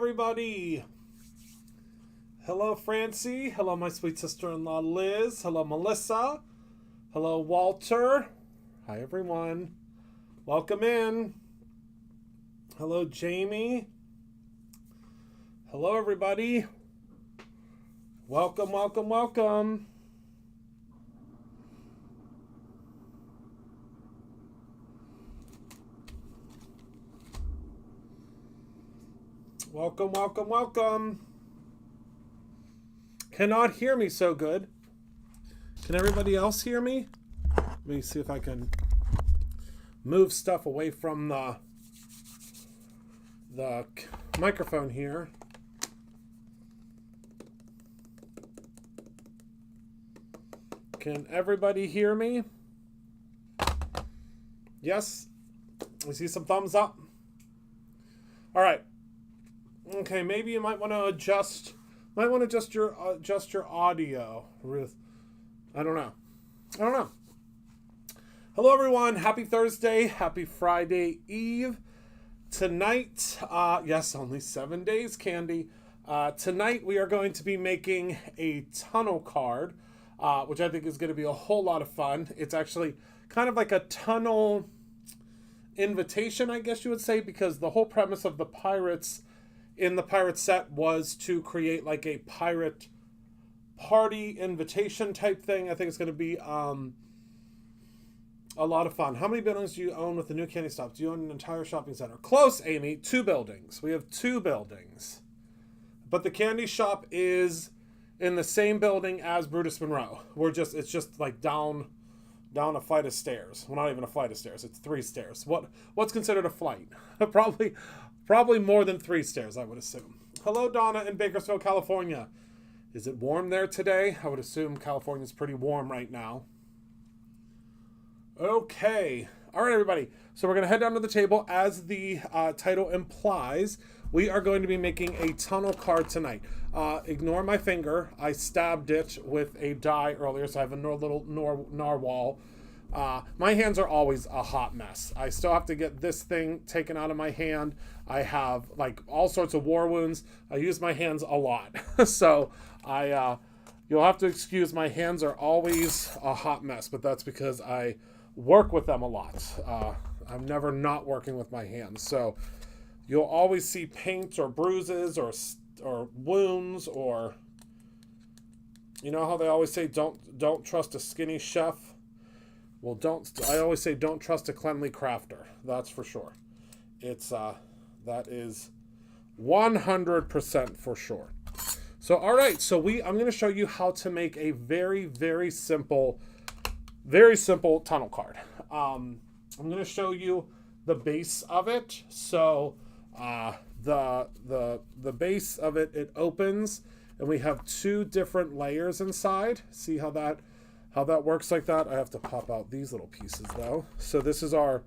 everybody. Hello, Francie. Hello, my sweet sister-in-law, Liz. Hello, Melissa. Hello, Walter. Hi, everyone. Welcome in. Hello, Jamie. Hello, everybody. Welcome, welcome, welcome. Welcome, welcome, welcome. Cannot hear me so good. Can everybody else hear me? Let me see if I can move stuff away from the microphone here. Can everybody hear me? Yes? I see some thumbs up. All right. Okay, maybe you might want to adjust your audio, Ruth. I don't know. Hello, everyone. Happy Thursday. Happy Friday Eve. Tonight, yes, only 7 days, Candy. Tonight, we are going to be making a tunnel card, which I think is going to be a whole lot of fun. It's actually kind of like a tunnel invitation, I guess you would say, because the whole premise of the Pirates in the pirate set was to create like a pirate party invitation type thing. I think it's going to be a lot of fun. How many buildings do you own with the new candy stop? Do you own an entire shopping center? Close, Amy. 2 buildings. We have 2 buildings. But the candy shop is in the same building as Brutus Monroe. It's just like down a flight of stairs. Well, not even a flight of stairs. It's 3 stairs. What's considered a flight? Probably more than 3 stairs, I would assume. Hello, Donna in Bakersfield, California. Is it warm there today? I would assume California's pretty warm right now. Okay. All right, everybody. So we're going to head down to the table. As the title implies, we are going to be making a tunnel card tonight. Ignore my finger. I stabbed it with a die earlier, so I have a little narwhal. My hands are always a hot mess. I still have to get this thing taken out of my hand. I have like all sorts of war wounds. I use my hands a lot. So you'll have to excuse my hands are always a hot mess, but that's because I work with them a lot. I'm never not working with my hands. So you'll always see paint or bruises or wounds, or you know how they always say don't trust a skinny chef. Well, I always say don't trust a cleanly crafter. That's for sure. That is 100% for sure. So, all right. So I'm going to show you how to make a very, very simple tunnel card. I'm going to show you the base of it. So, the base of it opens, and we have 2 different layers inside. See how that works like that? I have to pop out these little pieces though. So this is our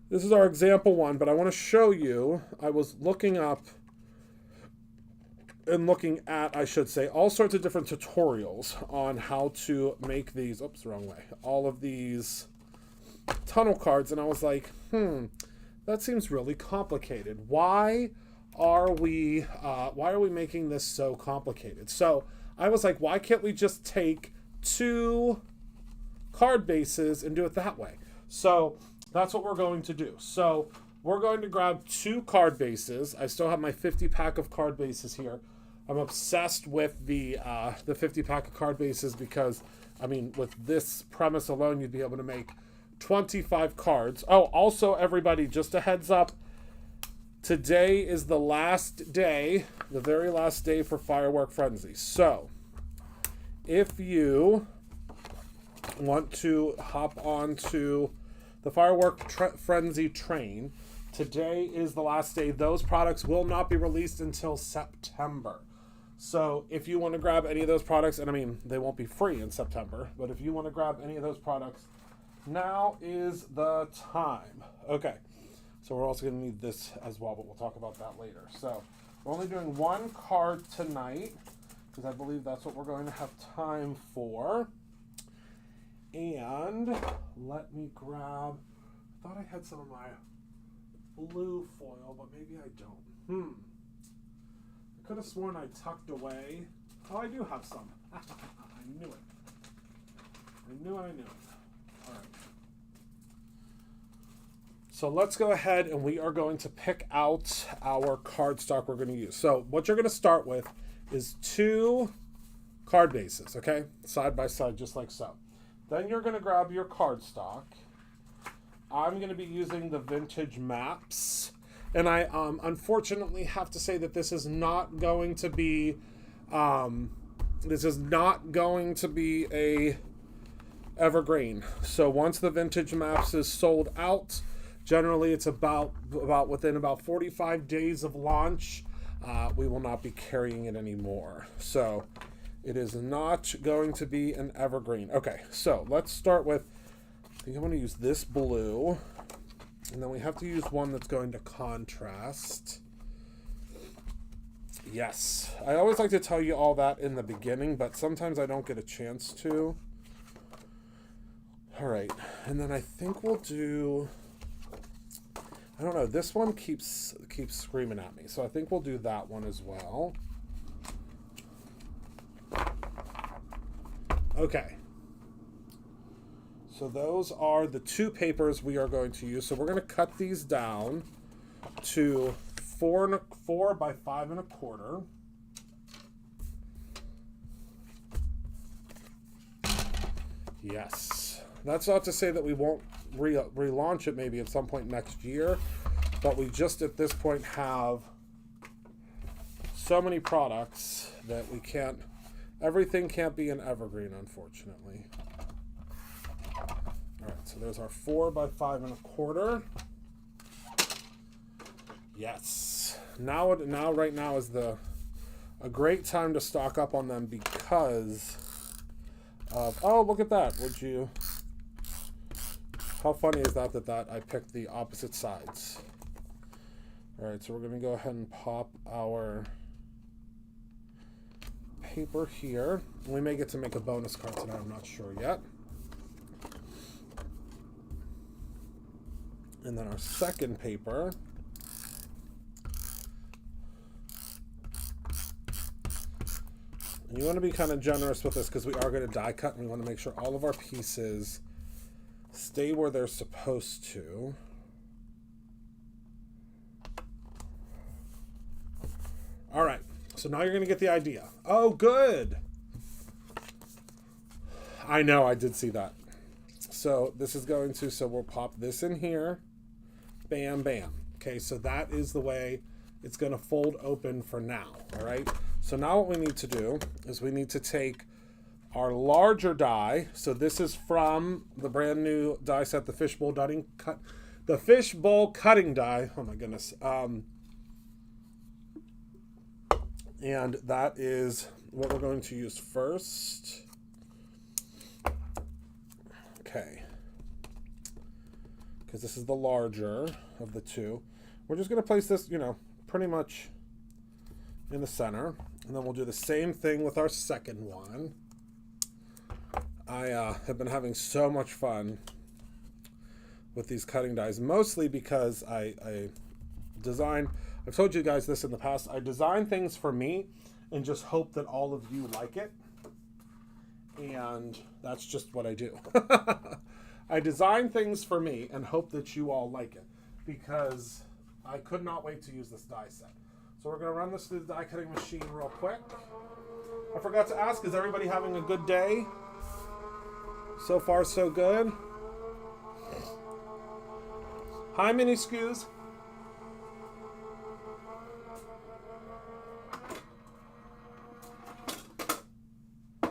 example one, but I want to show you, I was looking up and looking at, I should say, all sorts of different tutorials on how to make these, oops, wrong way, all of these tunnel cards, and I was like, that seems really complicated. Why are we making this so complicated? So I was like, why can't we just take 2 card bases and do it that way? So that's what we're going to do. So we're going to grab 2 card bases. I still have my 50 pack of card bases here. I'm obsessed with the 50 pack of card bases because, I mean, with this premise alone, you'd be able to make 25 cards. Oh, also, everybody, just a heads up. Today is the last day, the very last day for Firework Frenzy. So if you want to hop onto the Firework Frenzy train, today is the last day. Those products will not be released until September. So if you want to grab any of those products, and I mean, they won't be free in September, but if you want to grab any of those products, now is the time. Okay, so we're also going to need this as well, but we'll talk about that later. So we're only doing 1 card tonight, because I believe that's what we're going to have time for. And let me grab, I thought I had some of my blue foil, but maybe I don't. could have sworn I tucked away. Oh, I do have some. I knew it. I knew it. All right. So let's go ahead and we are going to pick out our cardstock we're going to use. So what you're going to start with is 2 card bases, okay? Side by side, just like so. Then you're going to grab your cardstock. I'm going to be using the vintage maps. And I unfortunately have to say that this is not going to be a evergreen. So once the vintage maps is sold out, generally it's about within about 45 days of launch, we will not be carrying it anymore. So it is not going to be an evergreen. Okay, so let's start with, I think I'm going to use this blue. And then we have to use one that's going to contrast. Yes. I always like to tell you all that in the beginning, but sometimes I don't get a chance to. All right. And then I think we'll do, I don't know, this one keeps screaming at me. So I think we'll do that one as well. Okay. So those are the 2 papers we are going to use. So we're going to cut these down to 4 by 5 1/4. Yes. That's not to say that we won't relaunch it maybe at some point next year, but we just at this point have so many products that we can't, everything can't be an evergreen, unfortunately. All right, so there's our 4 by 5 1/4. Yes. Right now is a great time to stock up on them because of, oh, look at that. Would you, how funny is that I picked the opposite sides. All right, so we're going to go ahead and pop our paper here. We may get to make a bonus card tonight, I'm not sure yet. And then our second paper. And you want to be kind of generous with this because we are going to die cut and we want to make sure all of our pieces stay where they're supposed to. All right, so now you're going to get the idea. Oh, good. I know, I did see that. So this is going to, so we'll pop this in here. Bam, bam. Okay, so that is the way it's going to fold open for now, all right? So now what we need to do is we need to take our larger die. So this is from the brand new die set, the fishbowl cutting die. Oh my goodness. And that is what we're going to use first. Okay. Because this is the larger of the 2. We're just going to place this, pretty much in the center. And then we'll do the same thing with our second one. I have been having so much fun with these cutting dies, mostly because I design, I've told you guys this in the past, I design things for me and just hope that all of you like it. And that's just what I do. I design things for me and hope that you all like it because I could not wait to use this die set. So we're going to run this through the die cutting machine real quick. I forgot to ask, is everybody having a good day? So far, so good. Hi, Mini Scoos. All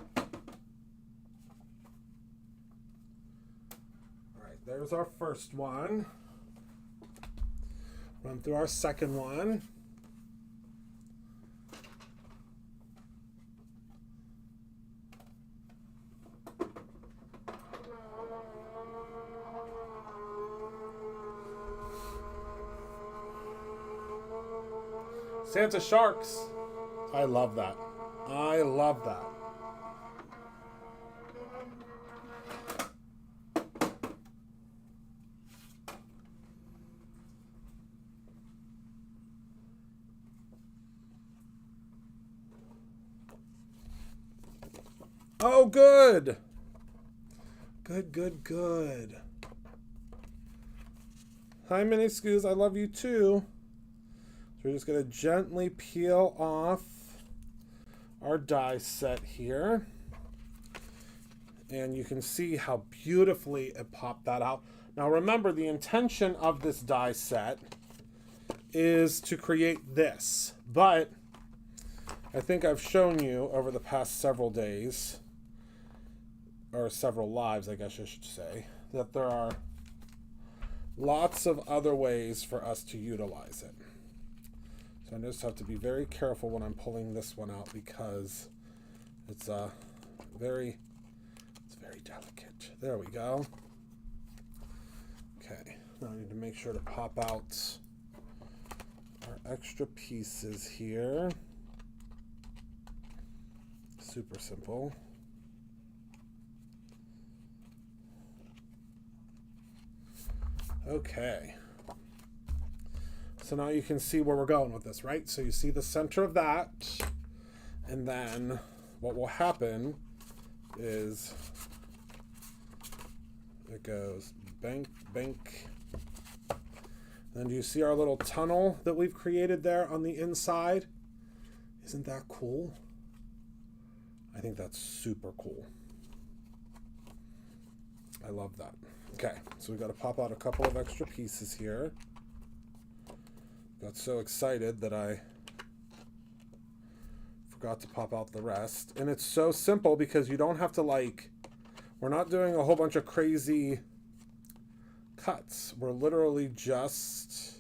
right, there's our first one. Run through our second one. Santa sharks. I love that. I love that. Oh, good. Good, good, good. Hi, Mini Scoos. I love you too. So we're just going to gently peel off our die set here. And you can see how beautifully it popped that out. Now remember, the intention of this die set is to create this. But I think I've shown you over the past several days, or several lives, I guess I should say, that there are lots of other ways for us to utilize it. So I just have to be very careful when I'm pulling this one out because it's very delicate. There we go. Okay, now I need to make sure to pop out our extra pieces here. Super simple. Okay. So now you can see where we're going with this, right? So you see the center of that, and then what will happen is it goes bank, bank. Then do you see our little tunnel that we've created there on the inside? Isn't that cool? I think that's super cool. I love that. Okay, so we got to pop out a couple of extra pieces here. Got so excited that I forgot to pop out the rest. And it's so simple because you don't have to we're not doing a whole bunch of crazy cuts. We're literally just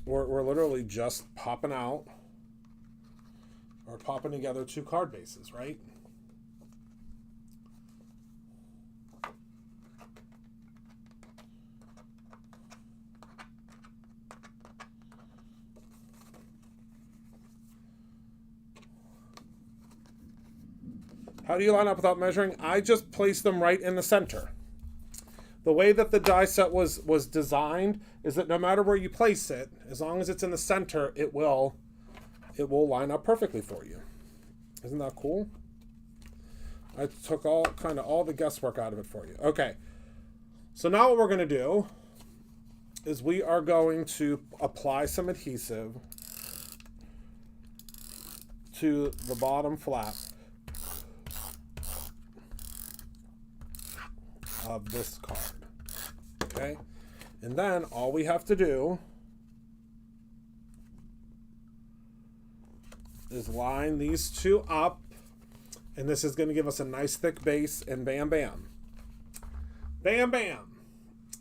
we're literally just popping out or popping together two card bases, right? How do you line up without measuring? I just place them right in the center. The way that the die set was designed is that no matter where you place it, as long as it's in the center, it will line up perfectly for you. Isn't that cool? I took all the guesswork out of it for you. Okay. So now what we're going to do is we are going to apply some adhesive to the bottom flap of this card. Okay? And then all we have to do is line these two up, and this is going to give us a nice thick base, and bam bam. Bam bam.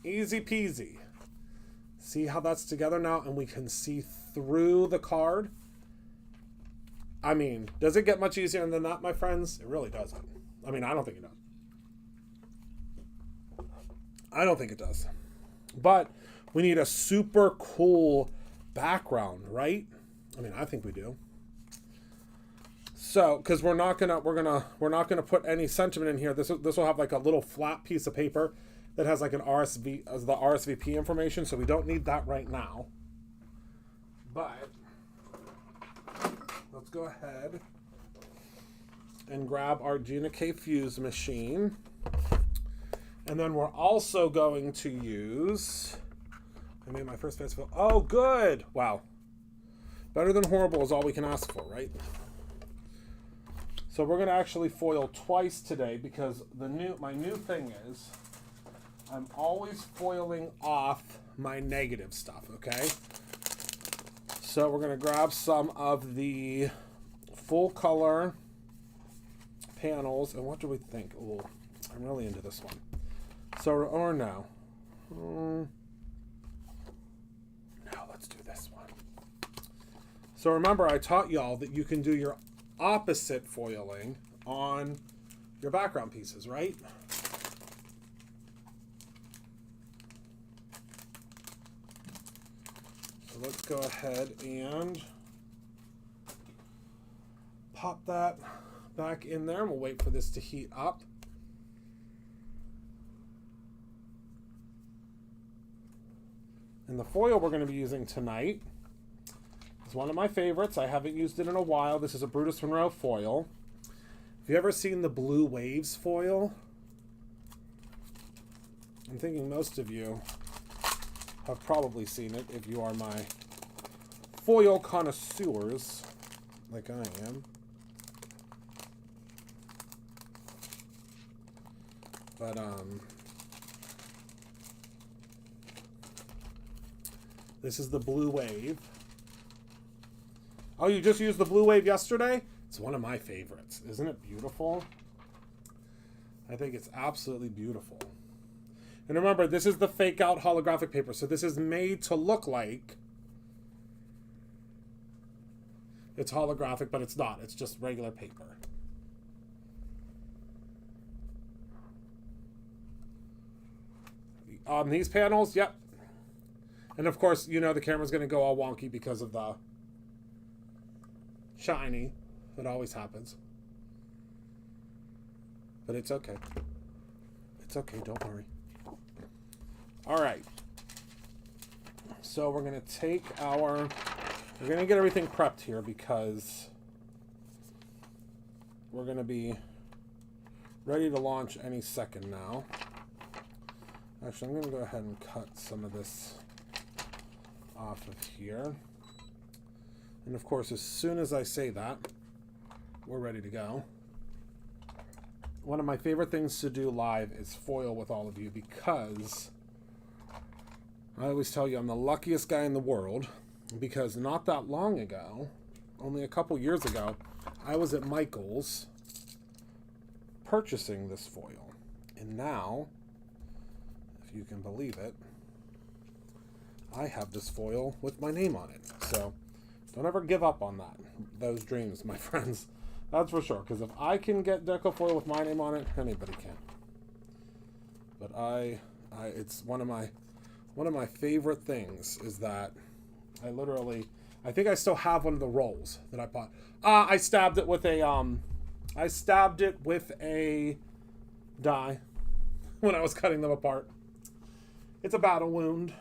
Easy peasy. See how that's together now, and we can see through the card? I mean, does it get much easier than that, my friends? It really doesn't. I mean, I don't think it does. I don't think it does. But we need a super cool background, right? I mean, I think we do. So, because we're not gonna put any sentiment in here. This will have like a little flat piece of paper that has like the RSVP information. So we don't need that right now. But let's go ahead and grab our Gina K Fuse machine. And then we're also going to use, I made my first festival. Oh, good. Wow. Better than horrible is all we can ask for, right? So we're going to actually foil twice today because my new thing is I'm always foiling off my negative stuff, okay? So we're going to grab some of the full color panels. And what do we think? Ooh, I'm really into this one. So, or no. No, let's do this one. So remember, I taught y'all that you can do your opposite foiling on your background pieces, right? So let's go ahead and pop that back in there. We'll wait for this to heat up. And the foil we're going to be using tonight It's one of my favorites. I haven't used it in a while. This is a Brutus Monroe foil. Have you ever seen the Blue Waves foil? I'm thinking most of you have probably seen it if you are my foil connoisseurs, like I am. But, this is the Blue Wave. Oh, you just used the Blue Wave yesterday? It's one of my favorites. Isn't it beautiful? I think it's absolutely beautiful. And remember, this is the fake out holographic paper. So this is made to look like it's holographic, but it's not. It's just regular paper. On these panels, yep. And of course, you know the camera's going to go all wonky because of the shiny. It always happens. But it's okay. It's okay, don't worry. All right. So we're going to take our... We're going to get everything prepped here because we're going to be ready to launch any second now. Actually, I'm going to go ahead and cut some of this off of here. And of course, as soon as I say that, we're ready to go. One of my favorite things to do live is foil with all of you because I always tell you I'm the luckiest guy in the world because not that long ago, only a couple years ago, I was at Michael's purchasing this foil. And now, if you can believe it, I have this foil with my name on it. So don't ever give up on those dreams, my friends. That's for sure, because if I can get deco foil with my name on it, anybody can. But it's one of my favorite things is that I think I still have one of the rolls that I bought. I stabbed it with a die when I was cutting them apart. It's a battle wound.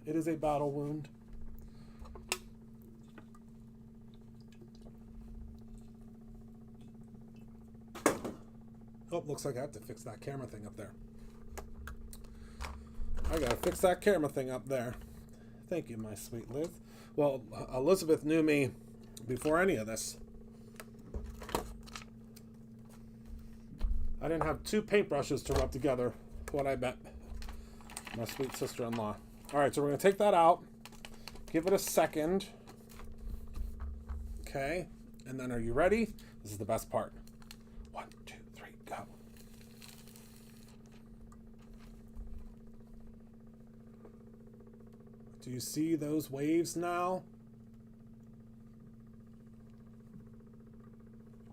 It is a battle wound. Oh, looks like I have to fix that camera thing up there. I gotta fix that camera thing up there. Thank you, my sweet Liz. Well, Elizabeth knew me before any of this. I didn't have two paintbrushes to rub together, what I bet. My sweet sister-in-law. All right, so we're gonna take that out. Give it a second. Okay, and then are you ready? This is the best part. 1, 2, 3, go. Do you see those waves now?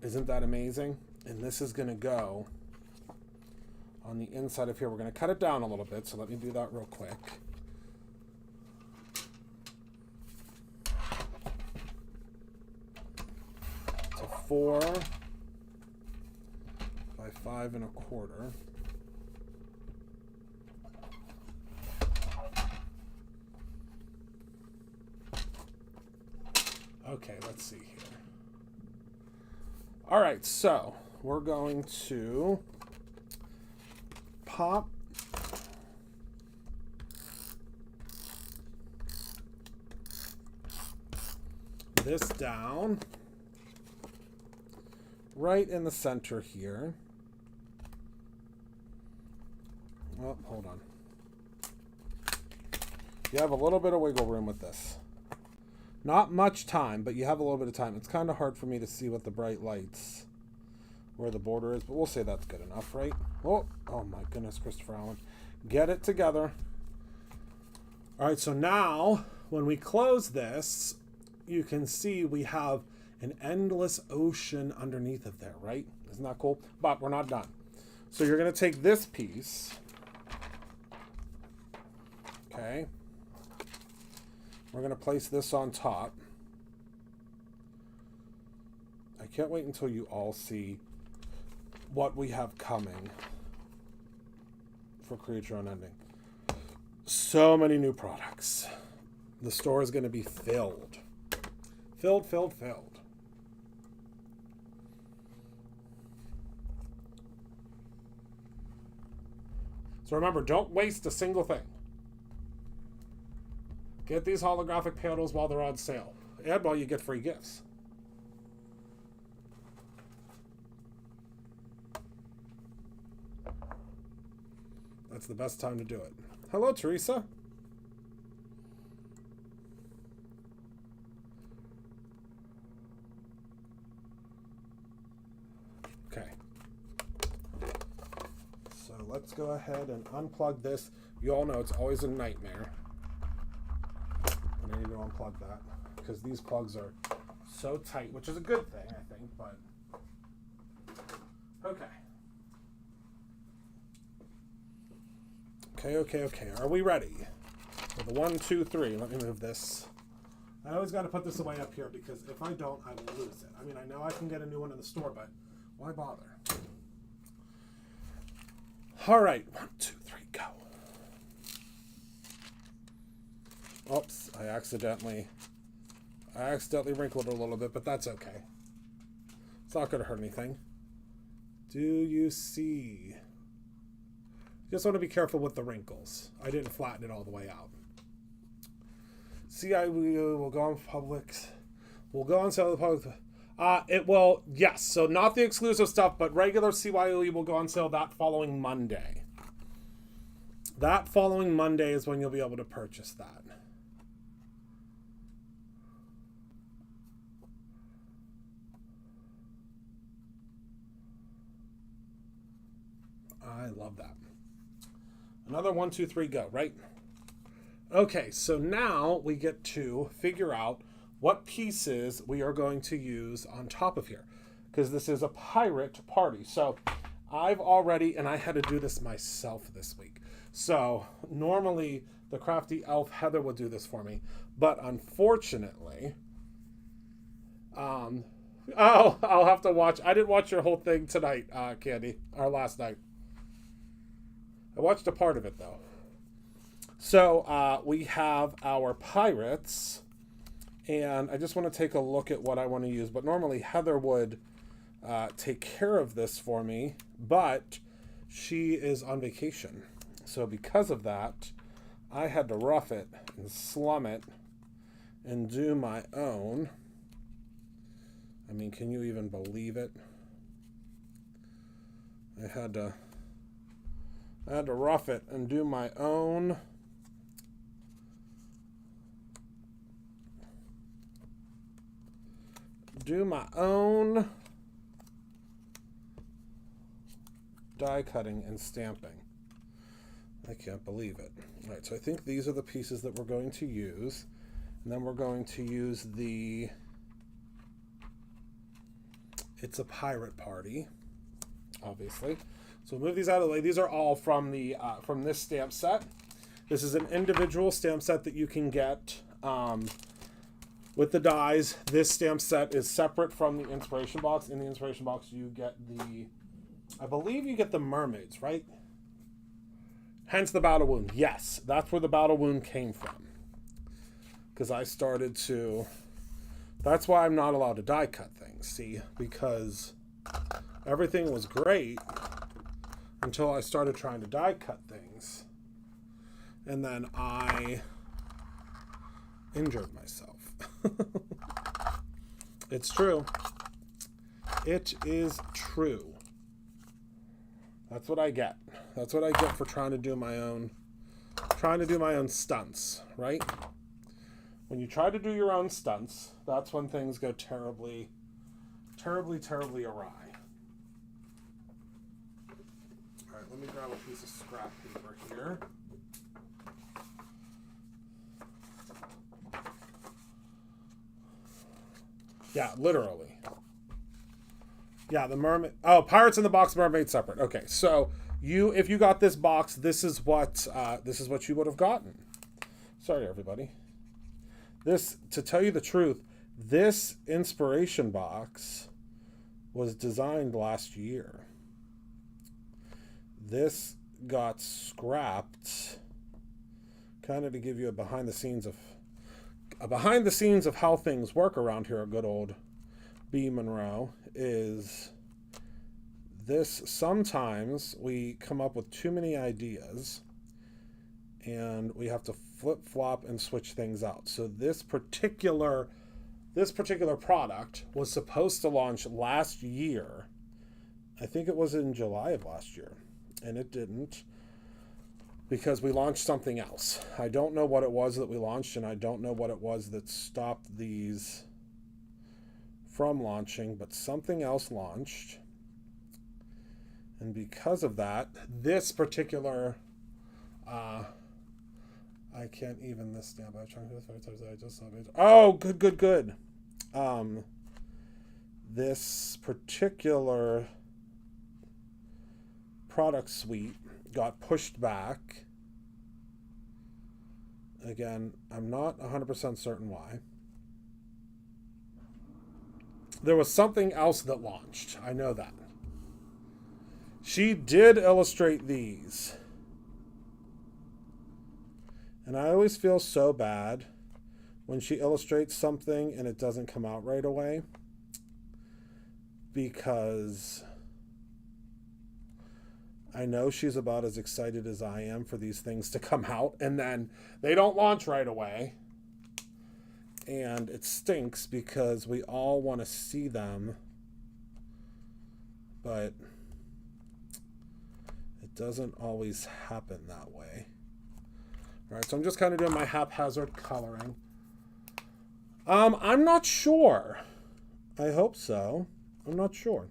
Isn't that amazing? And this is going to go on the inside of here. We're going to cut it down a little bit, so let me do that real quick. To 4 by 5 1/4. Okay, let's see here. All right, so we're going to pop this down right in the center here. Oh, hold on. You have a little bit of wiggle room with this. Not much time, but you have a little bit of time. It's kind of hard for me to see with the bright lights where the border is, but we'll say that's good enough, right? Oh my goodness, Christopher Allen. Get it together. All right, so now when we close this, you can see we have an endless ocean underneath of there, right? Isn't that cool? But we're not done. So you're going to take this piece. Okay. We're going to place this on top. I can't wait until you all see what we have coming for Create Your Own Ending. So many new products. The store is going to be filled. Filled, filled, filled. So remember, don't waste a single thing. Get these holographic panels while they're on sale. And while you get free gifts. That's the best time to do it. Hello, Teresa. Okay. So let's go ahead and unplug this. You all know it's always a nightmare. And I need to unplug that because these plugs are so tight, which is a good thing, I think, but okay. Okay. Are we ready? For the 1, 2, 3. Let me move this. I always got to put this away up here because if I don't, I will lose it. I mean, I know I can get a new one in the store, but why bother? All right. 1, 2, 3, go. Oops, I accidentally wrinkled it a little bit, but that's okay. It's not going to hurt anything. Do you see? Just want to be careful with the wrinkles. I didn't flatten it all the way out. CIU will go on Publix. Will go on sale to the public. It will, yes. So not the exclusive stuff, but regular CYOE will go on sale that following Monday. That following Monday is when you'll be able to purchase that. I love that. Another 1, 2, 3, go, right? Okay, so now we get to figure out what pieces we are going to use on top of here. Because this is a pirate party. So I've already, and I had to do this myself this week. So normally the crafty elf Heather would do this for me. But unfortunately, I'll have to watch. I didn't watch your whole thing tonight, Candy, or last night. I watched a part of it, though. So we have our pirates, and I just want to take a look at what I want to use. But normally Heather would take care of this for me, but she is on vacation. So because of that, I had to rough it and slum it and do my own. I mean, can you even believe it? I had to rough it and do my own. Die cutting and stamping. I can't believe it. All right, so I think these are the pieces that we're going to use. And then we're going to use the It's a Pirate Party, obviously. So we'll move these out of the way. These are all from the from this stamp set. This is an individual stamp set that you can get with the dies. This stamp set is separate from the inspiration box. In the inspiration box, you get the, I believe you get the mermaids, right? Hence the battle wound. Yes, that's where the battle wound came from. Because I started to, that's why I'm not allowed to die cut things, see? Because everything was great until I started trying to die cut things. And then I injured myself. It's true. It is true. That's what I get. That's what I get for trying to do my own stunts, right? When you try to do your own stunts, that's when things go terribly, terribly, terribly awry. All right, let me grab a piece of scrap paper here. Yeah, literally. Yeah, the mermaid. Oh, Pirates in the Box, Mermaid separate. Okay, so if you got this box, this is what you would have gotten. Sorry, everybody. This, to tell you the truth, this inspiration box was designed last year. This got scrapped, kind of to give you a behind the scenes of behind the scenes of how things work around here at good old B. Monroe is this. Sometimes we come up with too many ideas and we have to flip-flop and switch things out. So this particular product was supposed to launch last year. I think it was in July of last year, and it didn't because we launched something else. I don't know what it was that we launched, and I don't know what it was that stopped these from launching, but something else launched. And because of that, this particular, I can't even this stamp. I'm trying to do this. I just saw it. Oh, good. This particular product suite got pushed back. Again, I'm not 100% certain why. There was something else that launched. I know that. She did illustrate these. And I always feel so bad when she illustrates something and it doesn't come out right away. Because I know she's about as excited as I am for these things to come out, and then they don't launch right away. And it stinks because we all want to see them, but it doesn't always happen that way. All right, so I'm just kind of doing my haphazard coloring. I'm not sure. I hope so. I'm not sure.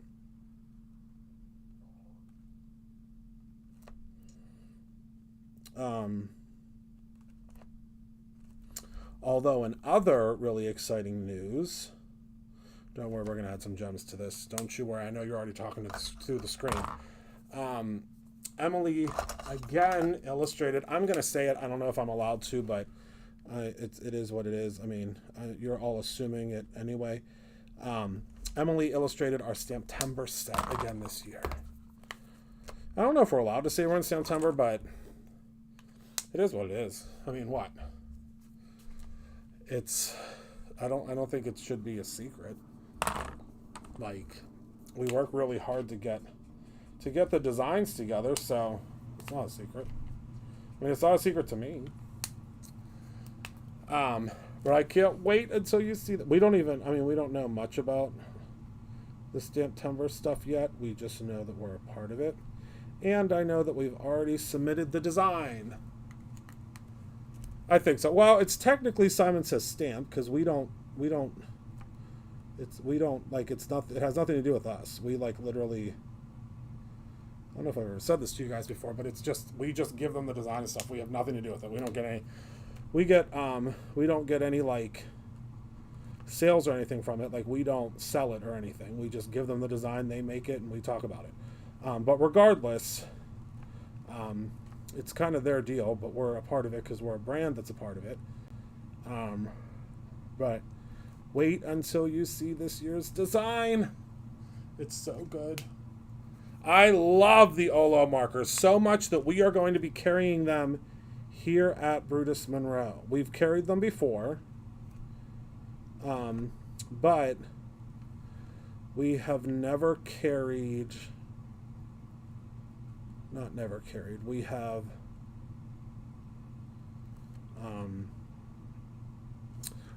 Although in other really exciting news, don't worry, we're going to add some gems to this. Don't you worry. I know you're already talking through the screen. Emily, again, illustrated. I'm going to say it. I don't know if I'm allowed to, but it is what it is. I mean, you're all assuming it anyway. Emily illustrated our Stamptember set again this year. I don't know if we're allowed to say we're in Stamptember, but it is what it is. I mean, what? I don't think it should be a secret. Like, we work really hard to get the designs together, so it's not a secret. I mean, it's not a secret to me. But I can't wait until you see that. We don't know much about the Stamptember stuff yet. We just know that we're a part of it. And I know that we've already submitted the design. I think so. Well, it's technically Simon Says Stamp because it has nothing to do with us. We literally, I don't know if I've ever said this to you guys before, but we just give them the design and stuff. We have nothing to do with it. We don't get any sales or anything from it. We don't sell it or anything. We just give them the design, they make it, and we talk about it. But regardless, it's kind of their deal, but we're a part of it because we're a brand that's a part of it. But wait until you see this year's design. It's so good. I love the Olo markers so much that we are going to be carrying them here at Brutus Monroe. We've carried them before, but we have never carried... Not never carried. We have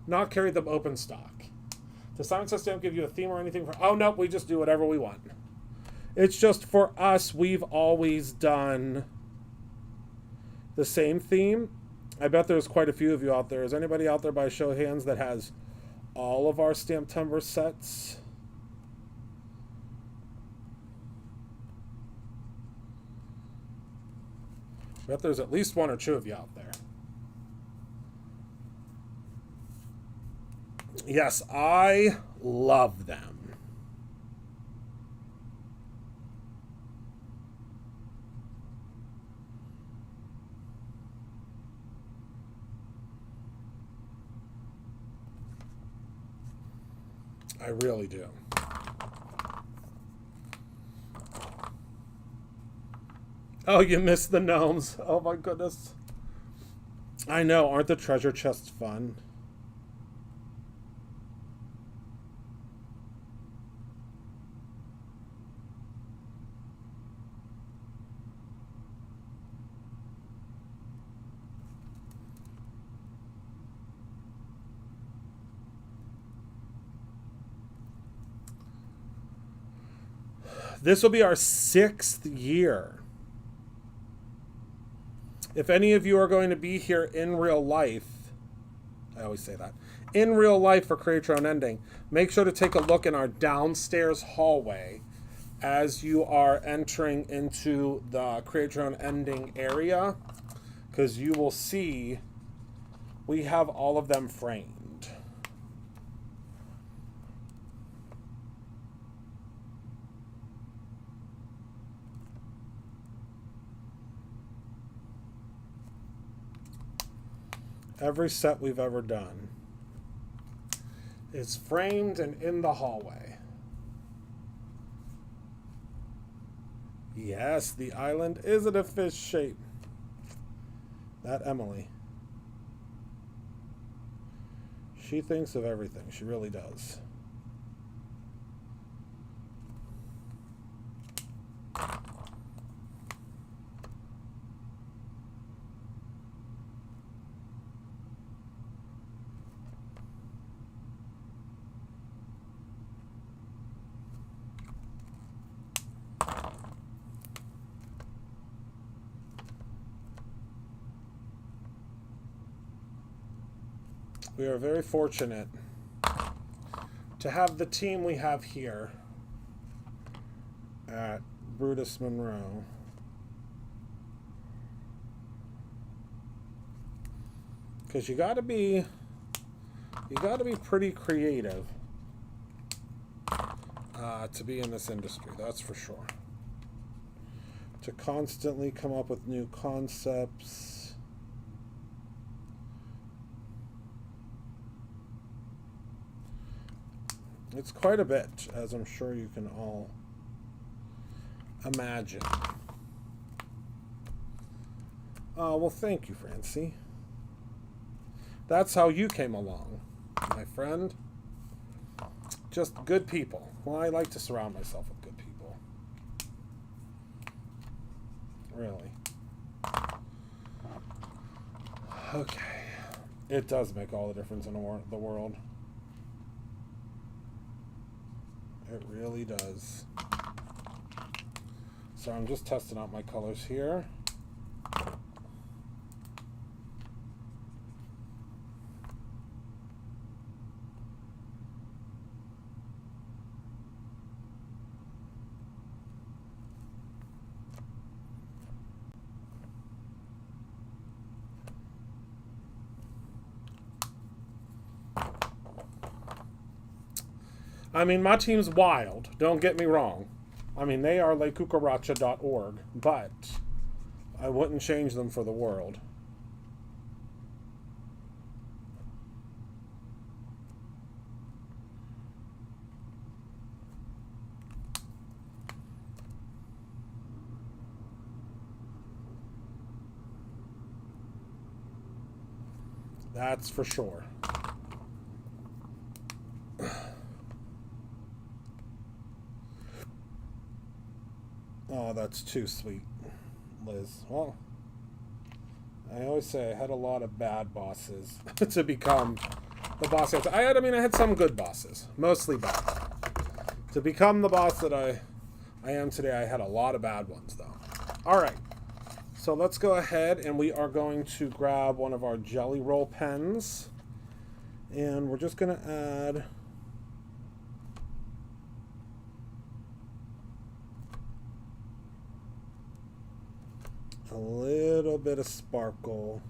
not carried them open stock. Does Simon Says Stamp give you a theme or anything? Oh, no, we just do whatever we want. It's just for us, we've always done the same theme. I bet there's quite a few of you out there. Is anybody out there by show of hands that has all of our Stamptember sets? I bet there's at least one or two of you out there. Yes, I love them. I really do. Oh, you missed the gnomes. Oh my goodness. I know, aren't the treasure chests fun? This will be our 6th year. If any of you are going to be here in real life, I always say that, in real life for Create Your Own Ending, make sure to take a look in our downstairs hallway as you are entering into the Create Your Own Ending area, because you will see we have all of them framed. Every set we've ever done is framed and in the hallway. Yes, the island is in a fish shape. That Emily. She thinks of everything. She really does. We are very fortunate to have the team we have here at Brutus Monroe. Because you gotta be pretty creative to be in this industry, that's for sure. To constantly come up with new concepts. It's quite a bit, as I'm sure you can all imagine. Well, thank you, Francie. That's how you came along, my friend. Just good people. Well, I like to surround myself with good people. Really. Okay. It does make all the difference in the world. It really does. So I'm just testing out my colors here. I mean, my team's wild. Don't get me wrong. I mean, they are lekucaracha.org, but I wouldn't change them for the world. That's for sure. Oh, that's too sweet, Liz. Well, I always say I had a lot of bad bosses to become the boss. I had some good bosses, mostly bad. To become the boss that I am today, I had a lot of bad ones, though. All right, so let's go ahead and we are going to grab one of our Jelly Roll pens, and we're just going to add a little bit of sparkle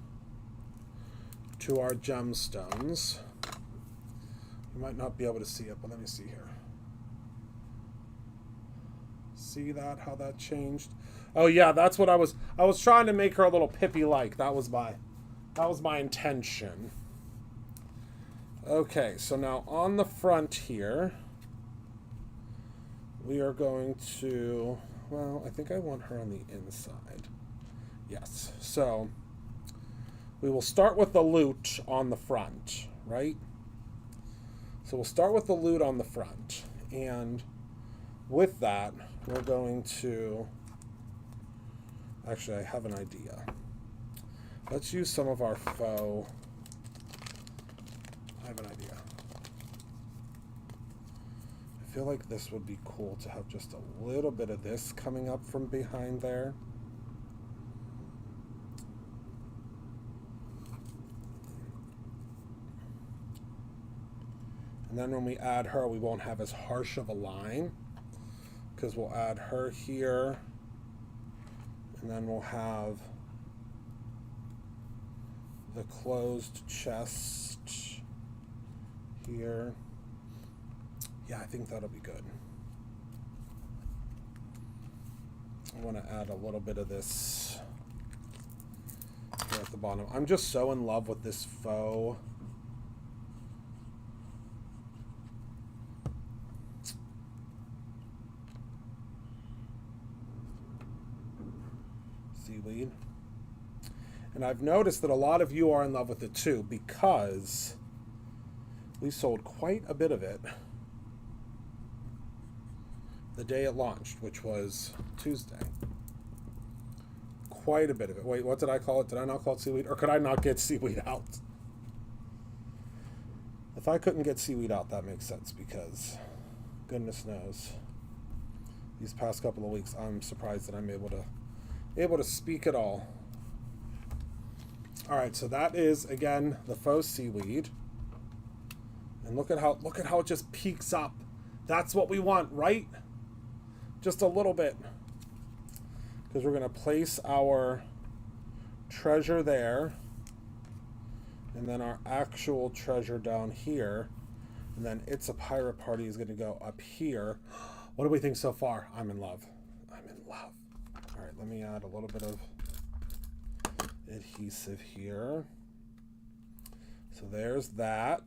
to our gemstones. You might not be able to see it, but let me see here. See that, how that changed? Oh yeah, that's what I was trying to make her a little Pippi-like. That was my intention. Okay, so now on the front here, we are going to, well, I think I want her on the inside. Yes, so we will start with the loot on the front, right? So we'll start with the loot on the front, and with that, we're going to, actually, I have an idea. Let's use some of our faux, I have an idea. I feel like this would be cool to have just a little bit of this coming up from behind there. And then when we add her, we won't have as harsh of a line, because we'll add her here, and then we'll have the closed chest here. Yeah, I think that'll be good. I want to add a little bit of this here at the bottom. I'm just so in love with this faux seaweed. And I've noticed that a lot of you are in love with it too, because we sold quite a bit of it the day it launched, which was Tuesday. Quite a bit of it. Wait, what did I call it? Did I not call it seaweed? Or could I not get seaweed out? If I couldn't get seaweed out, that makes sense, because goodness knows, these past couple of weeks, I'm surprised that I'm able to speak at all. All right, so that is, again, the faux seaweed. And look at how it just peaks up. That's what we want, right? Just a little bit. Because we're going to place our treasure there. And then our actual treasure down here. And then It's a Pirate Party is going to go up here. What do we think so far? I'm in love. I'm in love. All right, let me add a little bit of adhesive here. So there's that.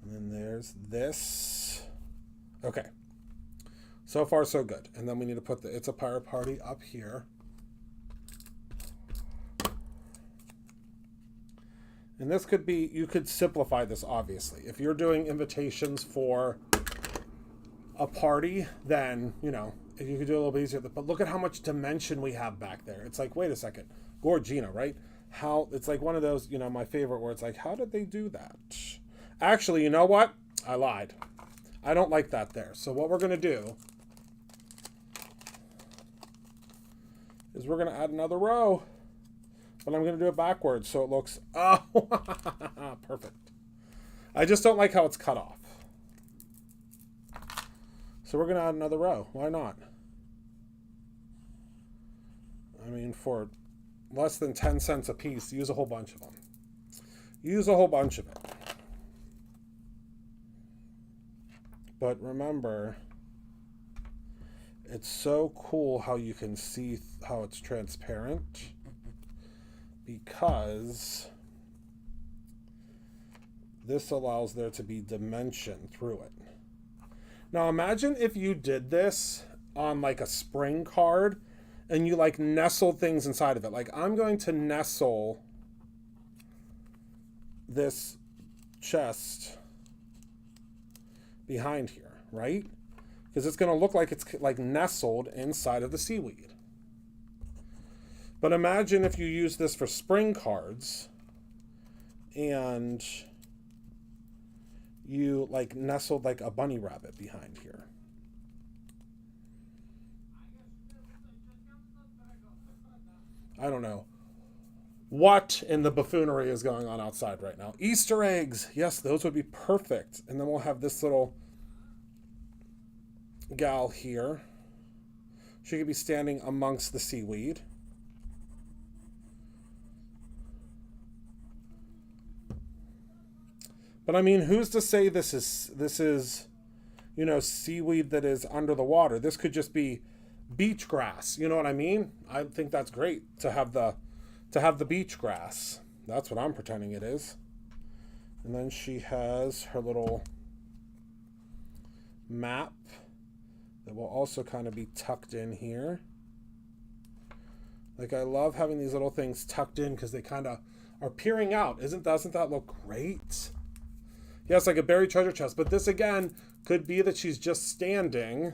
And then there's this. Okay. So far, so good. And then we need to put the It's a Pirate Party up here. And this could be, you could simplify this, obviously. If you're doing invitations for a party, then, you know, you could do it a little bit easier. But look at how much dimension we have back there. It's like, wait a second. Gina, right? How, it's like one of those, you know, my favorite where it's like, how did they do that? Actually, you know what? I lied. I don't like that there. So what we're going to do is we're going to add another row. But I'm going to do it backwards so it looks... Oh, perfect. I just don't like how it's cut off. So we're going to add another row. Why not? I mean, for less than 10 cents a piece, use a whole bunch of them. Use a whole bunch of it. But remember, it's so cool how you can see how it's transparent, because this allows there to be dimension through it. Now imagine if you did this on like a spring card and you like nestled things inside of it. Like, I'm going to nestle this chest behind here, right? Because it's going to look like it's like nestled inside of the seaweed. But imagine if you use this for spring cards and you like nestled like a bunny rabbit behind here. I don't know what in the buffoonery is going on outside right now. Easter eggs. Yes, those would be perfect. And then we'll have this little gal here. She could be standing amongst the seaweed. But I mean, who's to say this is, you know, seaweed that is under the water? This could just be beach grass. You know what I mean? I think that's great to have the beach grass. That's what I'm pretending it is. And then she has her little map that will also kind of be tucked in here. Like, I love having these little things tucked in because they kind of are peering out. Doesn't that look great? Yes, like a buried treasure chest. But this, again, could be that she's just standing,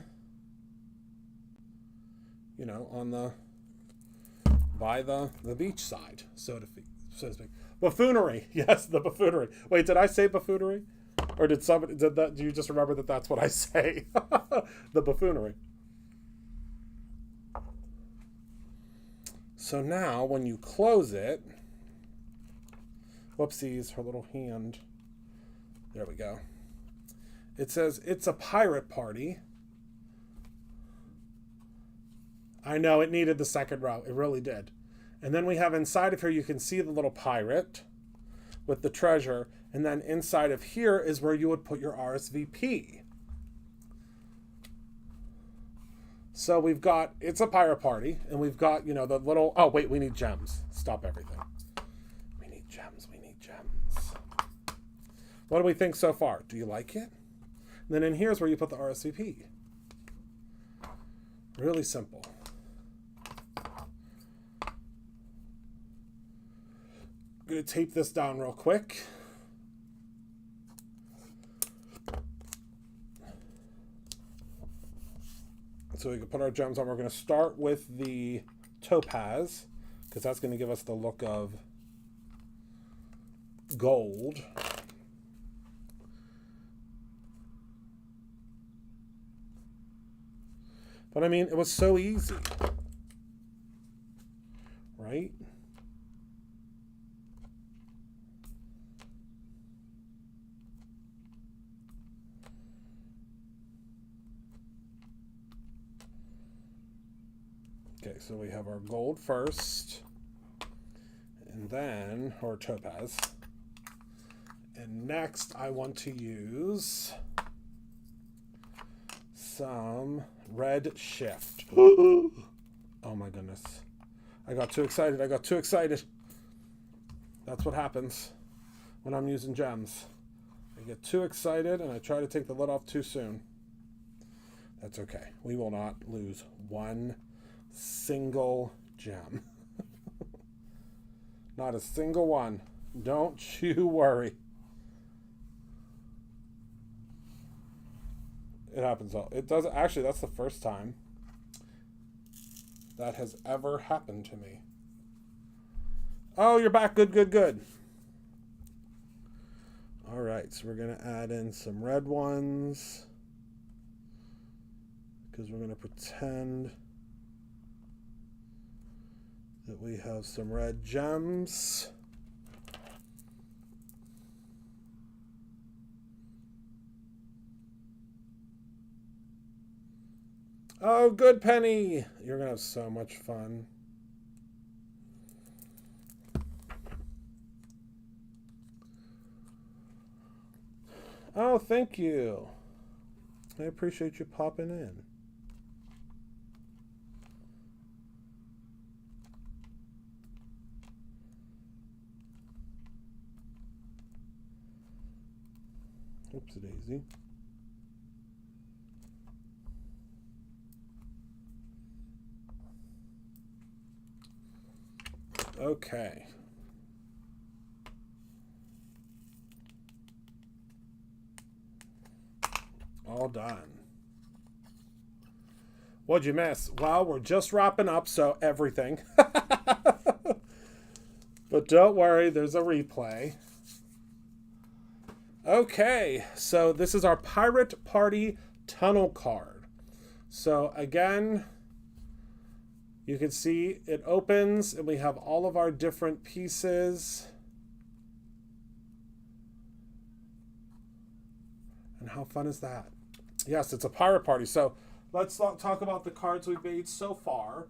you know, on the, by the beach side, so so to speak. Buffoonery. Yes, the buffoonery. Wait, did I say buffoonery? Or did somebody, do you just remember that that's what I say? The buffoonery. So now when you close it, whoopsies, her little hand. There we go. It says, it's a pirate party. I know, it needed the second row. It really did. And then we have inside of here, you can see the little pirate with the treasure. And then inside of here is where you would put your RSVP. So we've got, it's a pirate party. And we've got, you know, the little, oh, wait, we need gems. Stop everything. We need gems. We need gems. What do we think so far? Do you like it? And then in here is where you put the RSVP. Really simple. I'm going to tape this down real quick. So we can put our gems on. We're going to start with the topaz, because that's going to give us the look of gold. But I mean, it was so easy, right? Okay, so we have our gold first, and then, or topaz. And next I want to use some red shift. Oh my goodness. I got too excited. I got too excited. That's what happens when I'm using gems. I get too excited and I try to take the lid off too soon. That's okay. We will not lose one single gem. Not a single one. Don't you worry. It happens all. It does actually. That's the first time that has ever happened to me. Oh, you're back. Good, good, good. All right, so we're gonna add in some red ones because we're gonna pretend that we have some red gems. Oh, good, Penny. You're going to have so much fun. Oh, thank you. I appreciate you popping in. Oops, daisy. Okay. All done. What'd you miss? Well, we're just wrapping up, so everything. But don't worry, there's a replay. Okay, so this is our Pirate Party Tunnel card. So again, you can see it opens and we have all of our different pieces. And how fun is that? Yes, it's a pirate party. So let's talk about the cards we've made so far.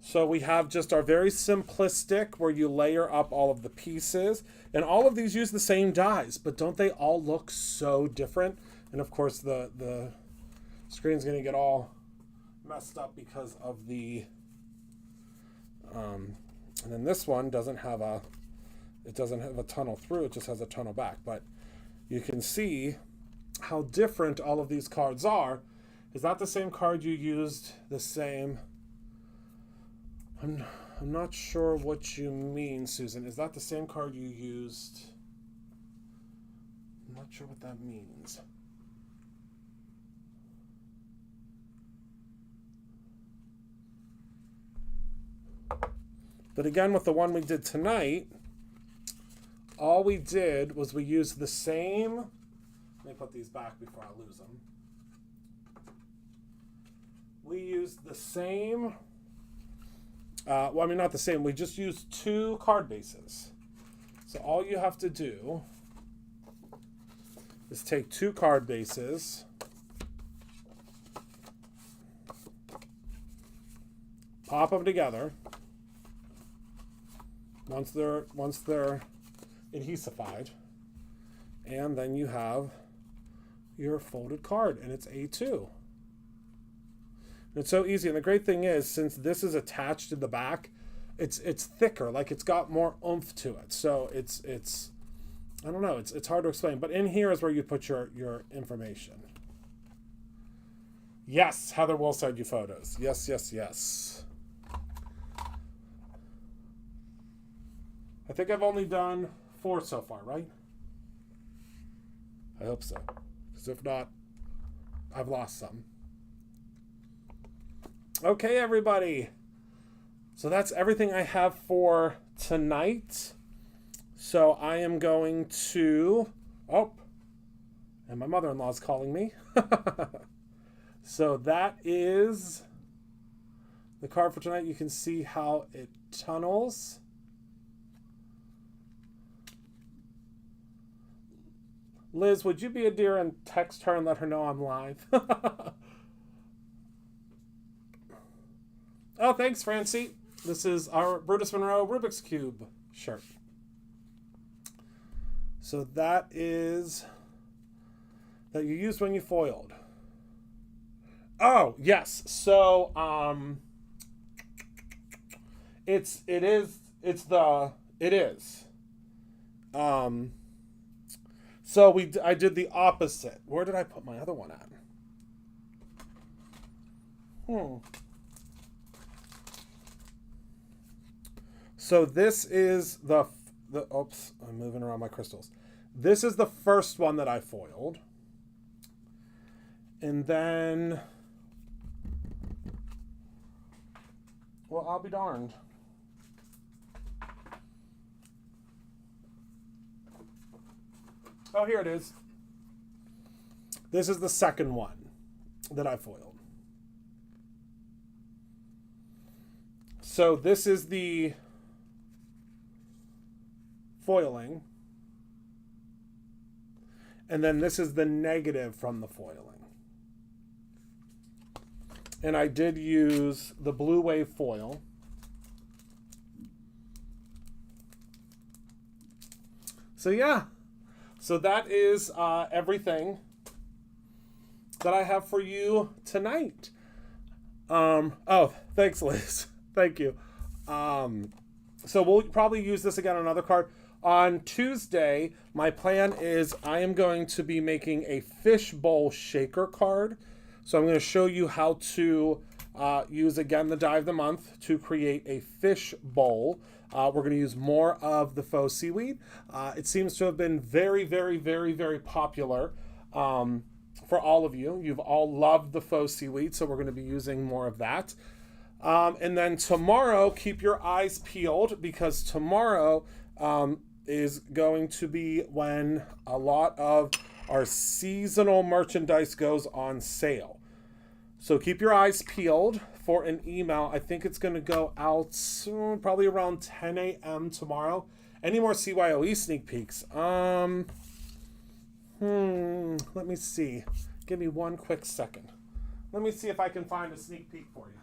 So we have just our very simplistic where you layer up all of the pieces. And all of these use the same dies, but don't they all look so different? And of course the screen's gonna get all messed up because of the and then this one doesn't have a tunnel through, it just has a tunnel back. But you can see how different all of these cards are. Is that the same card you used? The same? I'm not sure what you mean, Susan. Is that the same card you used? I'm not sure what that means. But again, with the one we did tonight, all we did was we used the same. Let me put these back before I lose them. We used the same. Well, I mean, not the same. We just used 2 card bases. So all you have to do is take 2 card bases, pop them together. Once they're adhesified, and then you have your folded card, and it's A2. And it's so easy, and the great thing is, since this is attached to the back, it's thicker, like it's got more oomph to it. So it's I don't know, it's hard to explain, but in here is where you put your information. Yes, Heather will send you photos. Yes, yes, yes. I think I've only done 4 so far, right? I hope so. Because if not, I've lost some. Okay, everybody. So that's everything I have for tonight. So I am going to... Oh, and my mother-in-law is calling me. So that is the card for tonight. You can see how it tunnels. Liz, would you be a dear and text her and let her know I'm live? Oh, thanks, Francie. This is our Brutus Monroe Rubik's Cube shirt. So that is that you used when you foiled. Oh, yes. So it is. So I did the opposite. Where did I put my other one at? So this is the oops, I'm moving around my crystals. This is the first one that I foiled. And then, well, I'll be darned. Oh, here it is. This is the second one that I foiled. So this is the foiling. And then this is the negative from the foiling. And I did use the Blue Wave foil. So yeah. So that is everything that I have for you tonight. Oh, thanks, Liz. Thank you. So we'll probably use this again on another card. On Tuesday, my plan is I am going to be making a fishbowl shaker card. So I'm going to show you how to use, again, the die of the month to create a fish bowl. We're going to use more of the faux seaweed. It seems to have been very, very, very, very popular for all of you. You've all loved the faux seaweed, so we're going to be using more of that. And then tomorrow, keep your eyes peeled, because tomorrow is going to be when a lot of our seasonal merchandise goes on sale. So keep your eyes peeled for an email. I think it's going to go out soon, probably around 10 a.m. tomorrow. Any more CYOE sneak peeks? Let me see. Give me one quick second. Let me see if I can find a sneak peek for you.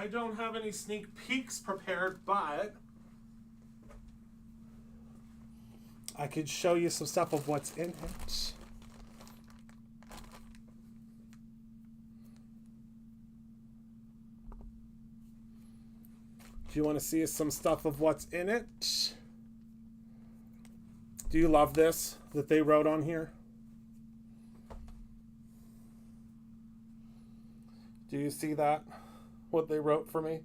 I don't have any sneak peeks prepared, but I could show you some stuff of what's in it. Do you want to see some stuff of what's in it? Do you love this that they wrote on here? Do you see that? What they wrote for me?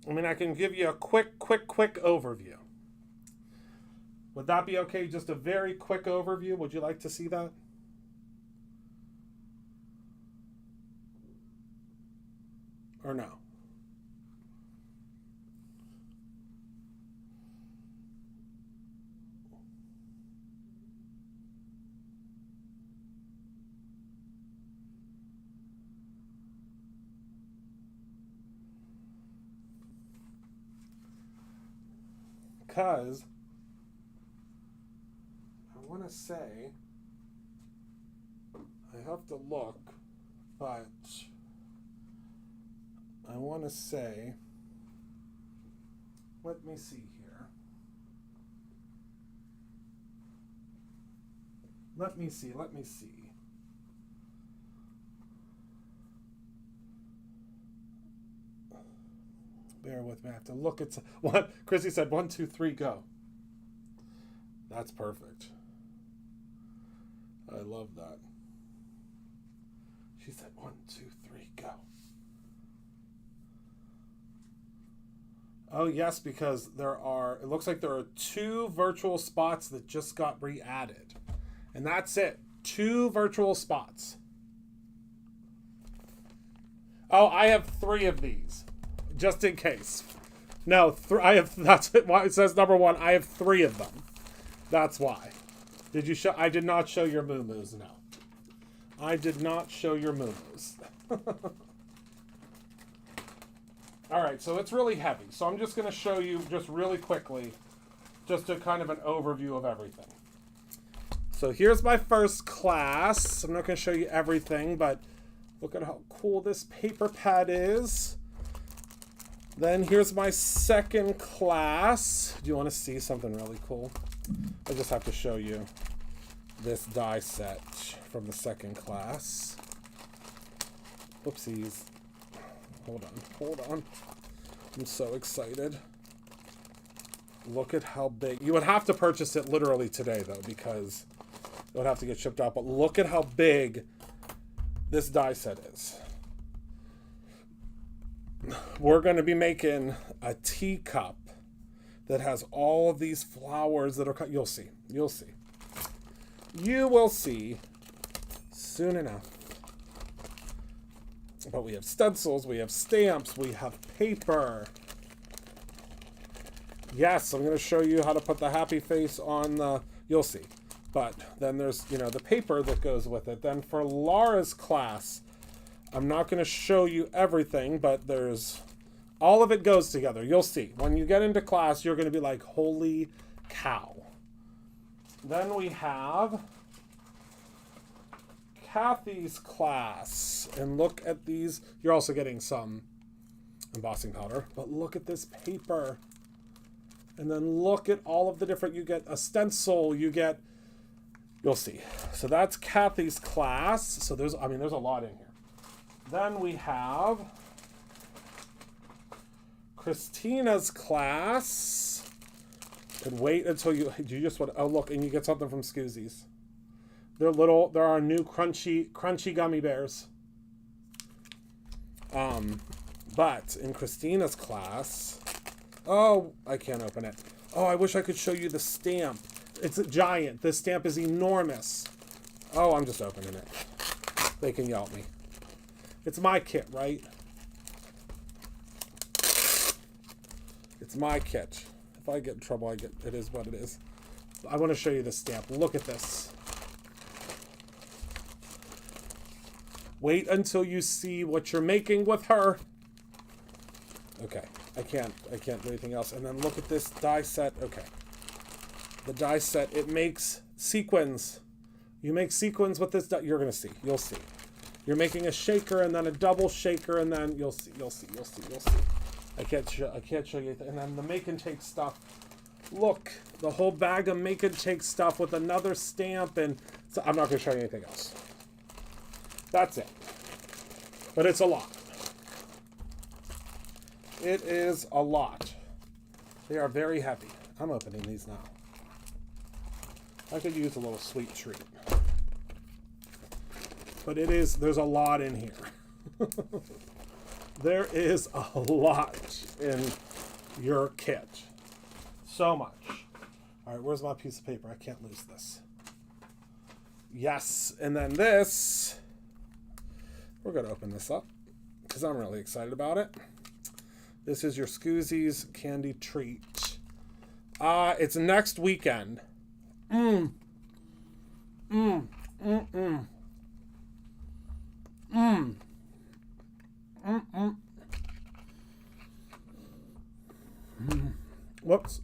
I mean, I can give you a quick overview. Would that be okay? Just a very quick overview. Would you like to see that? Or no? Because I want to say, I have to look, but I want to say, let me see here. Let me see. Bear with me. I have to look at what Chrissy said. 1, 2, 3, go. That's perfect. I love that. She said 1, 2, 3, go. Oh yes, because it looks like there are 2 virtual spots that just got re-added. And that's it. 2 virtual spots. Oh, I have 3 of these. Just in case. No, that's it. Why it says number 1. I have 3 of them. That's why. Did you show? I did not show your moo-moos, no. I did not show your moo-moos. Alright, so it's really heavy. So I'm just going to show you just really quickly, just a kind of an overview of everything. So here's my first class. I'm not going to show you everything, but look at how cool this paper pad is. Then here's my second class. Do you want to see something really cool? I just have to show you this die set from the second class. Whoopsies. Hold on. I'm so excited. Look at how big. You would have to purchase it literally today, though, because it would have to get shipped out. But look at how big this die set is. We're going to be making a teacup that has all of these flowers that are cut. You'll see. You will see soon enough. But we have stencils, we have stamps, we have paper. Yes, I'm going to show you how to put the happy face on the... You'll see. But then there's, the paper that goes with it. Then for Laura's class, I'm not going to show you everything, but all of it goes together. You'll see. When you get into class, you're going to be like, holy cow. Then we have Kathy's class. And look at these. You're also getting some embossing powder, but look at this paper. And then look at all of the different, you get a stencil, you'll see. So that's Kathy's class. So there's a lot in here. Then we have Christina's class. And wait until you just want, oh look, and you get something from Scoozies. There are new crunchy gummy bears. But in Christina's class, oh, I can't open it. Oh, I wish I could show you the stamp. It's a giant. This stamp is enormous. Oh, I'm just opening it. They can yell at me. It's my kit, right? It's my kit. If I get in trouble, it is what it is. I want to show you the stamp. Look at this. Wait until you see what you're making with her. Okay, I can't do anything else. And then look at this die set. Okay, the die set, it makes sequins. You make sequins with this die. You're gonna see. You'll see. You're making a shaker and then a double shaker, and then you'll see. I can't show you anything. And then the make and take stuff. Look, the whole bag of make and take stuff with another stamp, and so I'm not gonna show you anything else. That's it. But it's a lot. It is a lot. They are very heavy. I'm opening these now. I could use a little sweet treat. But there's a lot in here. There is a lot in your kit. So much. All right, where's my piece of paper? I can't lose this. Yes, and then this. We're going to open this up because I'm really excited about it. This is your Scoozy's Candy Treat. It's next weekend. Whoops.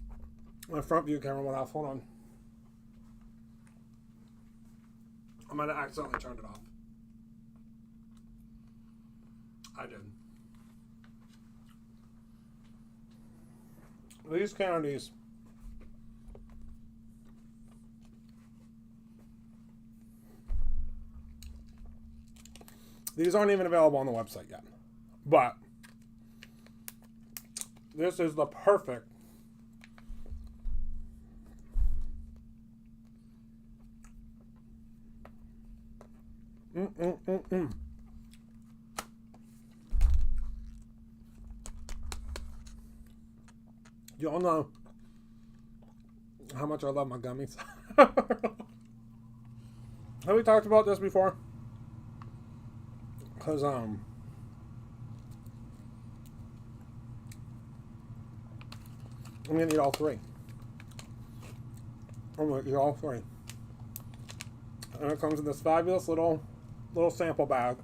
My front view camera went off. Hold on. I might have accidentally turned it off. I did. These candies. These aren't even available on the website yet. But this is the perfect Y'all know how much I love my gummies. Have we talked about this before? Because I'm gonna eat all three. I'm gonna eat all three. And it comes in this fabulous little sample bag.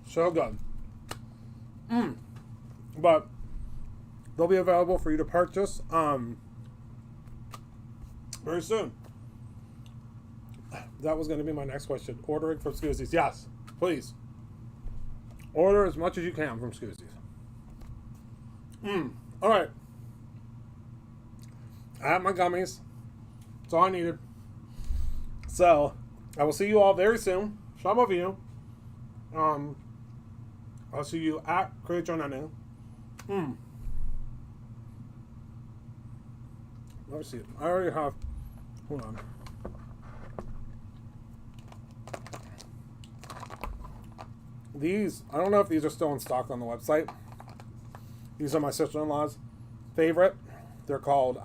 So good. But they'll be available for you to purchase very soon. That was going to be my next question. Ordering from Scoozy's. Yes, please. Order as much as you can from Scoozy's. All right. I have my gummies. That's all I needed. So, I will see you all very soon. Some of you. I'll see you at Create Your Nanu. Let me see. I already have. Hold on. These, I don't know if these are still in stock on the website. These are my sister-in-law's favorite. They're called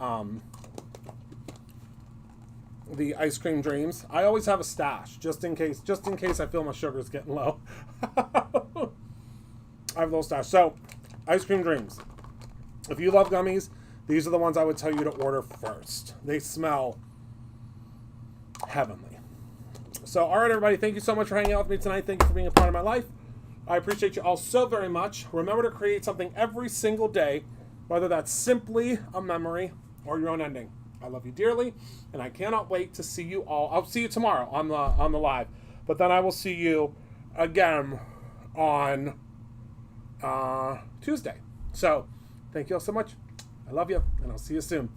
the Ice Cream Dreams. I always have a stash just in case I feel my sugar's getting low. I have a little stash. So, Ice Cream Dreams. If you love gummies, these are the ones I would tell you to order first. They smell heavenly. So, all right, everybody. Thank you so much for hanging out with me tonight. Thank you for being a part of my life. I appreciate you all so very much. Remember to create something every single day, whether that's simply a memory or your own ending. I love you dearly, and I cannot wait to see you all. I'll see you tomorrow on the live, but then I will see you again on Tuesday. So, thank you all so much. I love you, and I'll see you soon.